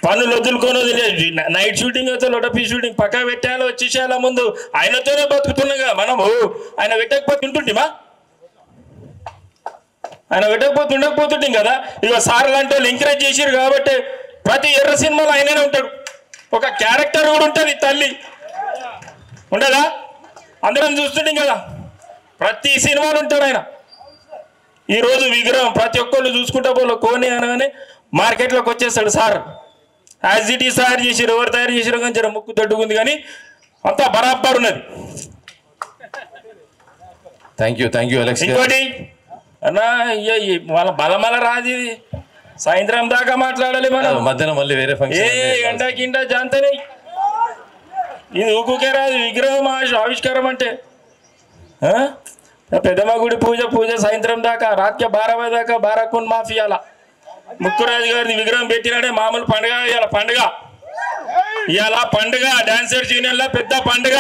పనులు వదులుకొని నైట్ షూటింగ్ అయితే లొటపీ షూటింగ్ పక్కా పెట్టాలో వచ్చేసేయాలా. ముందు ఆయనతోనే బతుకుతున్నాగా మనము. ఆయన పెట్టకపోతుంటుంటిమా, ఆయన ఉండకపోతుంటాం కదా. ఇక సార్ లాంటి వాళ్ళు ఎంకరేజ్ చేసిరు కాబట్టి ప్రతి ఎర్ర సినిమాలో ఆయననే ఉంటాడు. ఒక క్యారెక్టర్ కూడా ఉంటుంది, తల్లి ఉండదా? అందరం చూస్తుంటాం కదా, ప్రతి సినిమాలో ఉంటాడు ఆయన. ఈరోజు విగ్రహం ప్రతి ఒక్కళ్ళు చూసుకుంటా పోలో కోని అనగానే మార్కెట్లోకి వచ్చేస్తాడు సార్. యాజ్ ఇట్ ఈస్ తయారు చేసిరు, ఎవరు తయారు చేసిరు కానీ జర ముక్కు దొడ్డుకుంది కానీ అంతా బరాబర్ ఉన్నది. Thank you Alex. ఇంకోటి అన్నా వాళ్ళ బలమల రాజు సాయంత్రం దాకా మాట్లాడాలి మనం. మధ్యాహ్నం మళ్ళీ వేరే ఫంక్షన్ ఎండా కింద జాంతనే ఇది ఊకుకే రాదు. విగ్రహం ఆవిష్కారం అంటే పెద్దమ్మ గుడి పూజ సాయంత్రం దాకా రాత్రి 12 దాకా బారాకున్ మాఫియాల ముక్కురాజు గారిని విగ్రహం పెట్టినాడే మామూలు పండుగ. ఇవాళ పండుగ డాన్సర్స్ యూనియన్ లో పెద్ద పండుగ.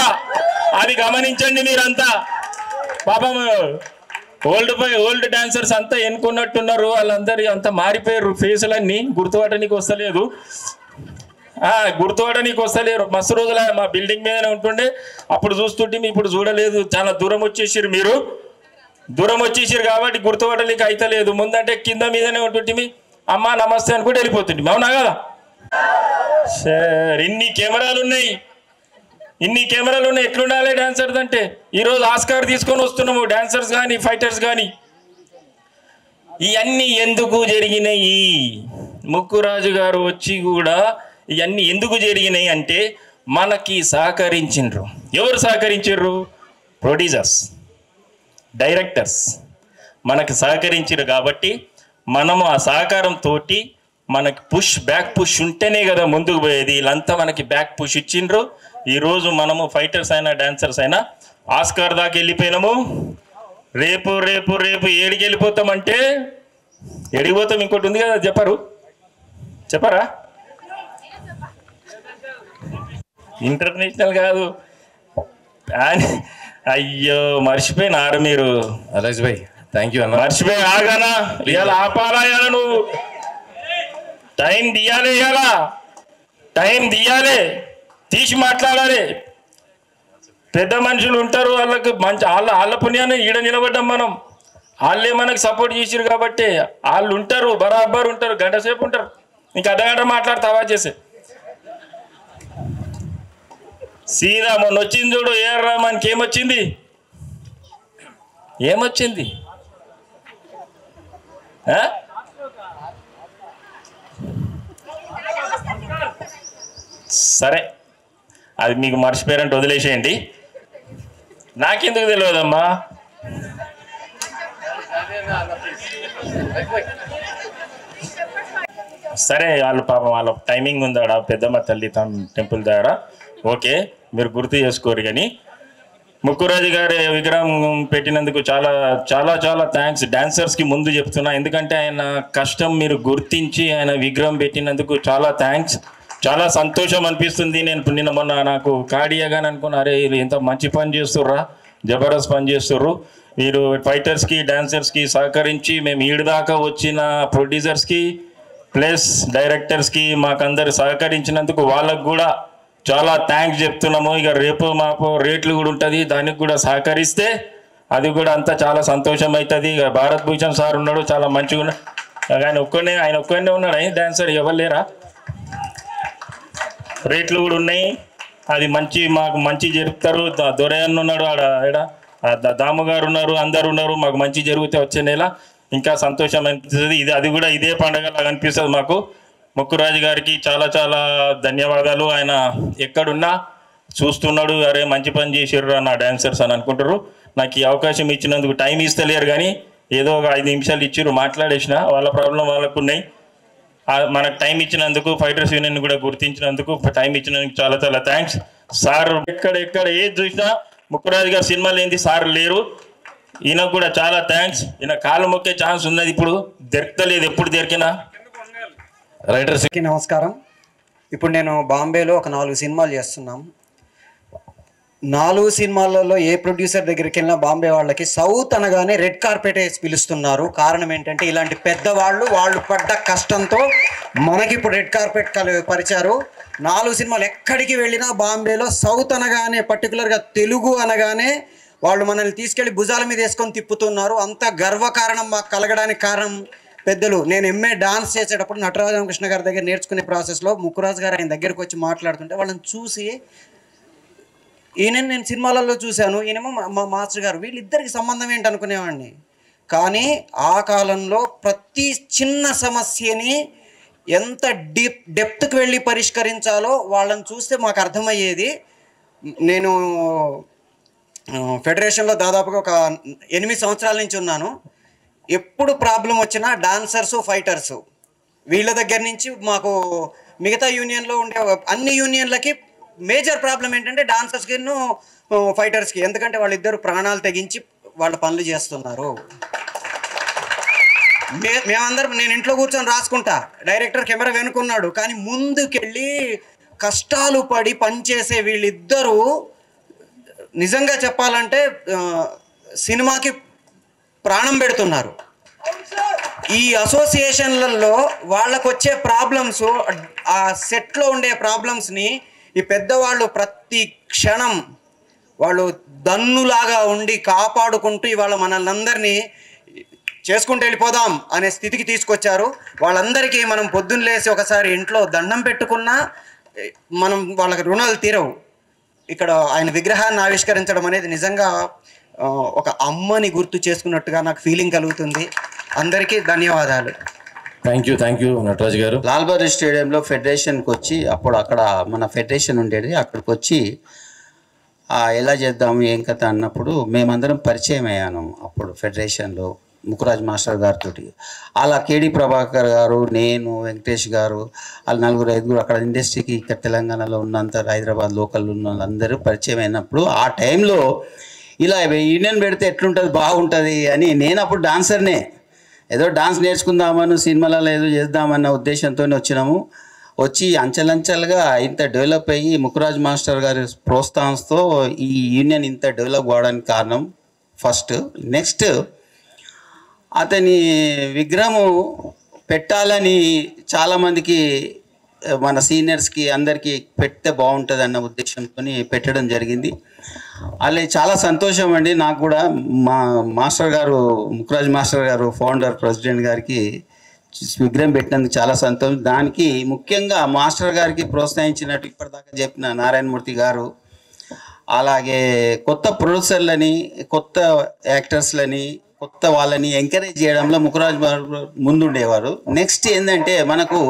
అది గమనించండి మీరంతా. పాపం ఓల్డ్ డాన్సర్స్ అంతా ఎన్నుకున్నట్టున్నారు, వాళ్ళందరూ అంతా మారిపోయారు. ఫేసులన్నీ గుర్తుపట్టడానికి వస్తలేరు. మస్తు రోజుల మా బిల్డింగ్ మీదనే ఉంటుండే, అప్పుడు చూస్తుంటే ఇప్పుడు చూడలేదు. చాలా దూరం వచ్చేసారు, మీరు దూరం వచ్చేసారు కాబట్టి గుర్తుపట్టడానికి అయితే లేదు. ముందంటే కింద మీదనే ఉంటుంటే అమ్మా నమస్తే అనుకుంటే వెళ్ళిపోతుంది. అవునా కదా? సరే, ఇన్ని కెమెరాలు ఉన్నాయి ఎట్లుండాలి డాన్సర్స్ అంటే. ఈరోజు ఆస్కార్ తీసుకొని వస్తున్నాము డాన్సర్స్ కానీ ఫైటర్స్ కానీ. ఇవన్నీ ఎందుకు జరిగినాయి? ముక్కురాజు గారు వచ్చి కూడా ఇవన్నీ ఎందుకు జరిగినాయి అంటే మనకి సహకరించిండ్రు. ఎవరు సహకరించారు? ప్రొడ్యూసర్స్, డైరెక్టర్స్ మనకి సహకరించారు కాబట్టి మనము ఆ సహకారంతో మనకి బ్యాక్ పుష్ ఉంటేనే కదా ముందుకు పోయేది. వీళ్ళంతా మనకి బ్యాక్ పుష్ ఇచ్చిండ్రు. ఈరోజు మనము ఫైటర్స్ అయినా డాన్సర్స్ అయినా ఆస్కార్ దాకా వెళ్ళిపోయినాము. రేపు ఏడికి వెళ్ళిపోతామంటే ఎడిగిపోతాం. ఇంకోటి ఉంది కదా, చెప్పరా? ఇంటర్నేషనల్ కాదు. అయ్యో మర్చిపోయినారు మీరు. అలెక్స్ భాయ్ థ్యాంక్ యూ అన్న. మర్చిపోయి ఆగానా? ఇవాళ ఆపాలా? ఇవాళ నువ్వు టైం తీయాలి, తీసి మాట్లాడాలి. పెద్ద మనుషులు ఉంటారు, వాళ్ళకి మంచి వాళ్ళ పుణ్యాన్ని ఈడ నిలబడ్డాం మనం. వాళ్ళే మనకు సపోర్ట్ చేసిరు కాబట్టి వాళ్ళు ఉంటారు, బరాబర్ ఉంటారు, గంట సేపు ఉంటారు. ఇంకా అర్ధగంట మాట్లాడతావా చేసే సీదా. మొన్న వచ్చింది చూడు ఏఆర్ రెహమాన్కి ఏమొచ్చింది? సరే, అది మీకు మర్చిపోయారంటే వదిలేసేయండి. నాకెందుకు తెలియదమ్మా. సరే, వాళ్ళు పాపం వాళ్ళ టైమింగ్ ఉందాడ పెద్దమ్మ తల్లి టెంపుల్ దగ్గర ఓకే, మీరు గుర్తు చేసుకోరు. కానీ ముక్కురాజు గారి విగ్రహం పెట్టినందుకు చాలా చాలా చాలా థ్యాంక్స్ డాన్సర్స్కి ముందు చెప్తున్నా. ఎందుకంటే ఆయన కష్టం మీరు గుర్తించి ఆయన విగ్రహం పెట్టినందుకు చాలా థ్యాంక్స్. చాలా సంతోషం అనిపిస్తుంది. నేను నిన్న మొన్న నాకు కార్డియాగాని అనుకున్నా, అరే వీళ్ళు ఎంత మంచి పని చేస్తుర్రా, జబర్దస్త్ పని చేస్తుర్రు. మీరు ఫైటర్స్కి డాన్సర్స్కి సహకరించి మేము ఈడదాకా వచ్చిన ప్రొడ్యూసర్స్కి ప్లస్ డైరెక్టర్స్కి మాకందరు సహకరించినందుకు వాళ్ళకు కూడా చాలా థ్యాంక్స్ చెప్తున్నాము. ఇక రేపు మాకు రేట్లు కూడా ఉంటుంది, దానికి కూడా సహకరిస్తే అది కూడా అంతా చాలా సంతోషం అవుతుంది. ఇక భారత్ భూషణ్ సార్ ఉన్నాడు, చాలా మంచిగా ఉన్నాడు. ఆయన ఒక్కనే ఉన్నాడు, ఆయన డాన్సర్ ఎవరు లేరా? రేట్లు కూడా ఉన్నాయి, అది మాకు మంచి జరుపుతారు. దొరయన్న ఉన్నాడు ఆడ, దాము గారు ఉన్నారు, అందరు ఉన్నారు. మాకు మంచి జరిగితే వచ్చే నెల ఇంకా సంతోషం అనిపిస్తుంది. అది కూడా ఇదే పండగలాగా అనిపిస్తుంది మాకు. ముక్కురాజు గారికి చాలా చాలా ధన్యవాదాలు. ఆయన ఎక్కడున్నా చూస్తున్నాడు, అరే మంచి పని చేసిర్రు నా డాన్సర్స్ అని అనుకుంటారు. నాకు ఈ అవకాశం ఇచ్చినందుకు టైం ఇస్తలేరు, కానీ ఏదో ఒక 5 నిమిషాలు ఇచ్చిర్రు, మాట్లాడేసిన. వాళ్ళ ప్రాబ్లం వాళ్ళకు ఉన్నాయి. మనకు టైం ఇచ్చినందుకు, ఫైటర్స్ యూనియన్ కూడా గుర్తించినందుకు, టైం ఇచ్చినందుకు చాలా చాలా థ్యాంక్స్ సార్. ఎక్కడ ఏది చూసినా ముక్కురాజు గారు సినిమాలు ఏంది సార్ లేరు. ఈయనకు కూడా చాలా థ్యాంక్స్. ఈయన కాలు మొక్కే ఛాన్స్ ఉన్నది, ఇప్పుడు దొరకలేదు. ఎప్పుడు దొరికినా రైటర్స్కి నమస్కారం. ఇప్పుడు నేను బాంబేలో ఒక 4 సినిమాలు చేస్తున్నాం. 4 సినిమాలలో ఏ ప్రొడ్యూసర్ దగ్గరికి వెళ్ళినా బాంబే వాళ్ళకి సౌత్ అనగానే రెడ్ కార్పెట్ వేసి పిలుస్తున్నారు. కారణం ఏంటంటే ఇలాంటి వాళ్ళు పడ్డ కష్టంతో మనకి ఇప్పుడు రెడ్ కార్పెట్ పరిచారు. 4 సినిమాలు ఎక్కడికి వెళ్ళినా బాంబేలో సౌత్ అనగానే, పర్టికులర్గా తెలుగు అనగానే వాళ్ళు మనల్ని తీసుకెళ్ళి భుజాల మీద వేసుకొని తిప్పుతున్నారు. అంత గర్వకారణం మాకు కలగడానికి కారణం పెద్దలు. నేను ఎంఏ డాన్స్ చేసేటప్పుడు నటరాజరామకృష్ణ గారి దగ్గర నేర్చుకునే ప్రాసెస్లో ముక్కురాజు గారు ఆయన దగ్గరికి వచ్చి మాట్లాడుతుంటే వాళ్ళని చూసి, ఈయన నేను సినిమాలలో చూశాను, ఈయనేమో మా మాస్టర్ గారు, వీళ్ళిద్దరికి సంబంధం ఏంటి అనుకునేవాడిని. కానీ ఆ కాలంలో ప్రతి చిన్న సమస్యని ఎంత డెప్త్కి వెళ్ళి పరిష్కరించాలో వాళ్ళని చూస్తే మాకు అర్థమయ్యేది. నేను ఫెడరేషన్లో దాదాపుగా ఒక 8 సంవత్సరాల నుంచి ఉన్నాను. ఎప్పుడు ప్రాబ్లం వచ్చినా డాన్సర్స్, ఫైటర్స్ వీళ్ళ దగ్గర నుంచి మాకు మిగతా యూనియన్లో ఉండే అన్ని యూనియన్లకి మేజర్ ప్రాబ్లం ఏంటంటే డాన్సర్స్కి, ఫైటర్స్కి. ఎందుకంటే వాళ్ళిద్దరు ప్రాణాలు తెగించి వాళ్ళ పనులు చేస్తున్నారు. మేమందరం, నేను ఇంట్లో కూర్చొని రాసుకుంటా, డైరెక్టర్ కెమెరా వెనుకున్నాడు, కానీ ముందుకెళ్ళి కష్టాలు పడి పనిచేసే వీళ్ళిద్దరూ నిజంగా చెప్పాలంటే సినిమాకి ప్రాణం పెడుతున్నారు. ఈ అసోసియేషన్లలో వాళ్ళకు వచ్చే ప్రాబ్లమ్స్, ఆ సెట్లో ఉండే ప్రాబ్లమ్స్ని ఈ పెద్దవాళ్ళు ప్రతి క్షణం వాళ్ళు దన్నులాగా ఉండి కాపాడుకుంటూ ఇవాళ మనల్ని అందరినీ చేసుకుంటూ వెళ్ళిపోదాం అనే స్థితికి తీసుకొచ్చారు. వాళ్ళందరికీ మనం పొద్దున్న లేసి ఒకసారి ఇంట్లో దండం పెట్టుకున్నా మనం వాళ్ళకి రుణాలు తీరవు. ఇక్కడ ఆయన విగ్రహాన్ని ఆవిష్కరించడం అనేది నిజంగా ఒక అమ్మని గుర్తు చేసుకున్నట్టుగా నాకు ఫీలింగ్ కలుగుతుంది. అందరికీ ధన్యవాదాలు. థ్యాంక్ యూ నటరాజు గారు. లాల్ బహదూర్ స్టేడియంలో ఫెడరేషన్కి వచ్చి, అప్పుడు అక్కడ మన ఫెడరేషన్ ఉండేది, అక్కడికి వచ్చి ఎలా చేద్దాము ఏం కథ అన్నప్పుడు మేమందరం పరిచయం అయ్యాను. అప్పుడు ఫెడరేషన్లో ముక్కురాజ్ మాస్టర్ గారితో అలా కేడి ప్రభాకర్ గారు, నేను, వెంకటేష్ గారు, వాళ్ళు 4-5 అక్కడ ఇండస్ట్రీకి ఇక్కడ తెలంగాణలో ఉన్నంత హైదరాబాద్ లోకల్ ఉన్న వాళ్ళందరూ పరిచయం అయినప్పుడు ఆ టైంలో ఇలా యూనియన్ పెడితే ఎట్లుంటుంది, బాగుంటుంది అని నేను అప్పుడు డాన్సర్నే, ఏదో డాన్స్ నేర్చుకుందామని సినిమాలలో ఏదో చేద్దామన్న ఉద్దేశంతో వచ్చినాము. వచ్చి అంచెలంచెలుగా ఇంత డెవలప్ అయ్యి ముక్కురాజ్ మాస్టర్ గారి ప్రోత్సాహంతో ఈ యూనియన్ ఇంత డెవలప్ కావడానికి కారణం ఫస్ట్. నెక్స్ట్ అతని విగ్రహము పెట్టాలని చాలామందికి, మన సీనియర్స్కి అందరికీ పెడితే బాగుంటుంది అన్న ఉద్దేశంతో పెట్టడం జరిగింది. అలా చాలా సంతోషం అండి. నాకు కూడా మా మాస్టర్ గారు, ముక్కురాజ్ మాస్టర్ గారు, ఫౌండర్ ప్రెసిడెంట్ గారికి విగ్రహం పెట్టినందుకు చాలా సంతోషం. దానికి ముఖ్యంగా మాస్టర్ గారికి ప్రోత్సహించినట్టు ఇప్పటిదాకా చెప్పిన నారాయణమూర్తి గారు, అలాగే కొత్త ప్రొడ్యూసర్లని, కొత్త యాక్టర్స్లని, కొత్త వాళ్ళని ఎంకరేజ్ చేయడంలో ముక్కురాజ్ ముందుండేవారు. నెక్స్ట్ ఏంటంటే మనకు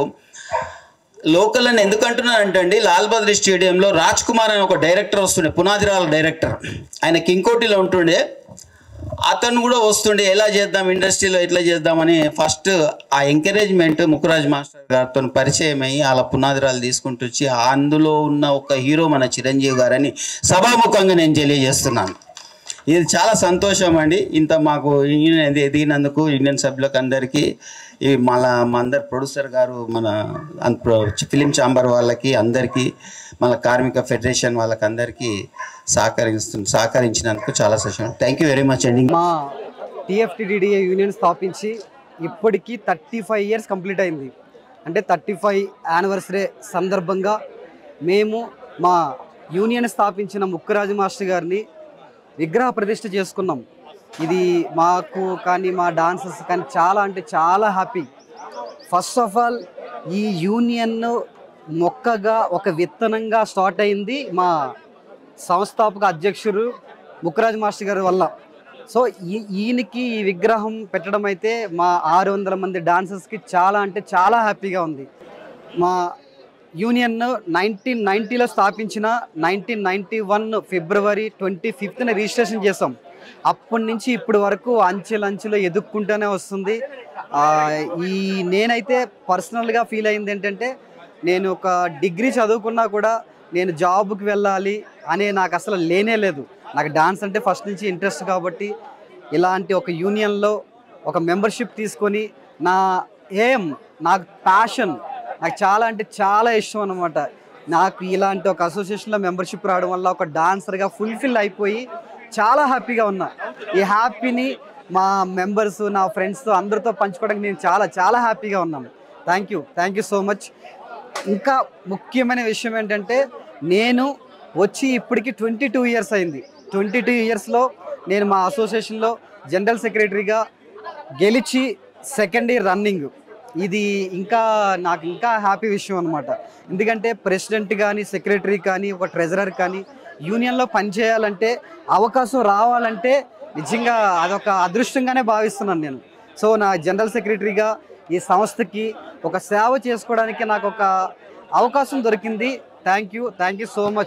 లోకల్ అని ఎందుకు అంటున్నానంటే అండి, లాల్ బహదూర్ స్టేడియంలో రాజ్ కుమార్ అని ఒక డైరెక్టర్ వస్తుండే, పునాదిరాల డైరెక్టర్. ఆయన కింగ్కోటిలో ఉంటుండే. అతను కూడా వస్తుండే ఎలా చేద్దాం ఇండస్ట్రీలో ఎట్లా చేద్దామని ఫస్ట్ ఆ ఎంకరేజ్మెంట్ ముక్కురాజ్ మాస్టర్ గారితో పరిచయం అయ్యి అలా పునాదిరాలు తీసుకుంటూ వచ్చి అందులో ఉన్న ఒక హీరో మన చిరంజీవి గారని సభాముఖంగా నేను తెలియజేస్తున్నాను. ఇది చాలా సంతోషం అండి. ఇంత మాకు ఎదిగినందుకు యూనియన్ సభ్యులకు అందరికీ మా అందరు ప్రొడ్యూసర్ గారు మన ఫిలిం ఛాంబర్ వాళ్ళకి అందరికీ మన కార్మిక ఫెడరేషన్ వాళ్ళకి అందరికీ సహకరించినందుకు చాలా సంతోషం. థ్యాంక్ యూ వెరీ మచ్ అండి. మా టీఎఫ్టీడీఏ యూనియన్ స్థాపించి ఇప్పటికీ 35 ఇయర్స్ కంప్లీట్ అయింది. అంటే 35 యానివర్సరీ సందర్భంగా మేము మా యూనియన్ స్థాపించిన ముక్కురాజు మాస్టర్ గారిని విగ్రహ ప్రతిష్ఠ చేసుకున్నాం. ఇది మాకు కానీ మా డాన్సర్స్ కానీ చాలా అంటే చాలా హ్యాపీ. ఫస్ట్ ఆఫ్ ఆల్ ఈ యూనియన్ మొక్కగా ఒక విత్తనంగా స్టార్ట్ అయింది మా సంస్థాపక అధ్యక్షుడు ముక్కురాజు మాస్టర్ గారి వల్ల. సో ఈయనకి ఈ విగ్రహం పెట్టడం అయితే మా 600 మంది డాన్సర్స్కి చాలా అంటే చాలా హ్యాపీగా ఉంది. మా యూనియన్ 1990లో స్థాపించిన 1991 ఫిబ్రవరి 25న రిజిస్ట్రేషన్ చేసాం. అప్పటి నుంచి ఇప్పటి వరకు అంచెలంచెలో ఎదుక్కుంటూనే వస్తుంది. నేనైతే పర్సనల్గా ఫీల్ అయింది ఏంటంటే నేను ఒక డిగ్రీ చదువుకున్నా కూడా నేను జాబ్కి వెళ్ళాలి అనే నాకు అసలు లేనే లేదు. నాకు డాన్స్ అంటే ఫస్ట్ నుంచి ఇంట్రెస్ట్ కాబట్టి ఇలాంటి ఒక యూనియన్లో ఒక మెంబర్షిప్ తీసుకొని నా నాకు ప్యాషన్, నాకు చాలా అంటే చాలా ఇష్టం అన్నమాట. నాకు ఇలాంటి ఒక అసోసియేషన్లో మెంబర్షిప్ రావడం వల్ల ఒక డాన్సర్గా ఫుల్ఫిల్ అయిపోయి చాలా హ్యాపీగా ఉన్నా. ఈ హ్యాపీని మా మెంబర్స్ నా ఫ్రెండ్స్తో అందరితో పంచుకోవడానికి నేను చాలా చాలా హ్యాపీగా ఉన్నాను. Thank you so much. ఇంకా ముఖ్యమైన విషయం ఏంటంటే నేను వచ్చి ఇప్పటికి 22 ఇయర్స్ అయింది. 22 ఇయర్స్లో నేను మా అసోసియేషన్లో జనరల్ సెక్రటరీగా గెలిచి సెకండ్ ఇయర్ రన్నింగ్. ఇది నాకు ఇంకా హ్యాపీ విషయం అనమాట. ఎందుకంటే ప్రెసిడెంట్ కానీ సెక్రటరీ కానీ ఒక ట్రెజరర్ కానీ యూనియన్లో పనిచేయాలంటే అవకాశం రావాలంటే నిజంగా అదొక అదృష్టంగానే భావిస్తున్నాను నేను. సో నా జనరల్ సెక్రటరీగా ఈ సంస్థకి ఒక సేవ చేసుకోవడానికి నాకు ఒక అవకాశం దొరికింది. Thank you so much.